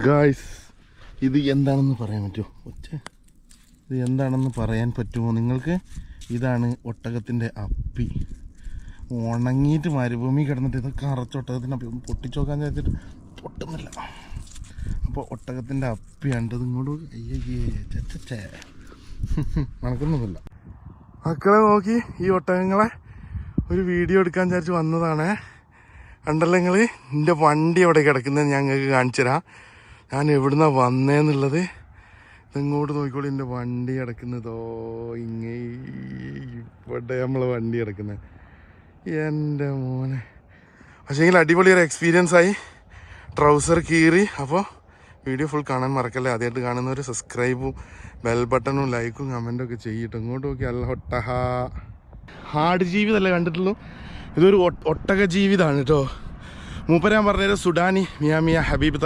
Guys, ഇത് എന്താണെന്ന് പറയാൻ പറ്റുമോ? ഇത് എന്താണെന്ന് പറയാൻ പറ്റുമോ നിങ്ങൾക്ക്? ഇതാണ് ഒട്ടകത്തിൻ്റെ അപ്പി. ഉണങ്ങിയിട്ട് മരുഭൂമി കിടന്നിട്ട് ഇതൊക്കെ അറച്ചൊട്ടകത്തിൻ്റെ അപ്പി ഒന്ന് പൊട്ടിച്ച് നോക്കാൻ വിചാരിച്ചിട്ട് പൊട്ടുന്നില്ല. അപ്പോൾ ഒട്ടകത്തിൻ്റെ അപ്പി കണ്ടത് ഇങ്ങോട്ട് അയ്യേ മണക്കൊന്നുമില്ല. മക്കളെ നോക്കി, ഈ ഒട്ടകങ്ങളെ ഒരു വീഡിയോ എടുക്കാൻ വിചാരിച്ച് വന്നതാണേ. കണ്ടല്ലോ നിങ്ങൾ, എൻ്റെ വണ്ടി എവിടെ കിടക്കുന്നത് ഞാൻ നിങ്ങൾക്ക് കാണിച്ചു തരാം. ഞാൻ എവിടുന്നാണ് വന്നതെന്നുള്ളത്. ഇങ്ങോട്ട് നോക്കിക്കോളൂ, എൻ്റെ വണ്ടി കിടക്കുന്നതോ ഇവിടെ നമ്മളെ വണ്ടി കിടക്കുന്നത്. എൻ്റെ മോനെ, പക്ഷേങ്കിൽ അടിപൊളി ഒരു എക്സ്പീരിയൻസ് ആയി. ട്രൗസർ കീറി. അപ്പോൾ വീഡിയോ ഫുൾ കാണാൻ മറക്കല്ലേ. ആദ്യമായിട്ട് കാണുന്നവർ സബ്സ്ക്രൈബും ബെൽ ബട്ടണും ലൈക്കും കമൻറ്റും ഒക്കെ ചെയ്യട്ടോ. ഇങ്ങോട്ട് നോക്കി, അല്ല ഒട്ടഹ ഹാർഡ് ജീവിതമല്ലേ കണ്ടിട്ടുള്ളൂ. ഇതൊരു ഒട്ടക ജീവിതമാണ് കേട്ടോ. മൂപ്പര് ഞാൻ പറഞ്ഞത് സുഡാനി മിയാ ഹബീബ് തായ്.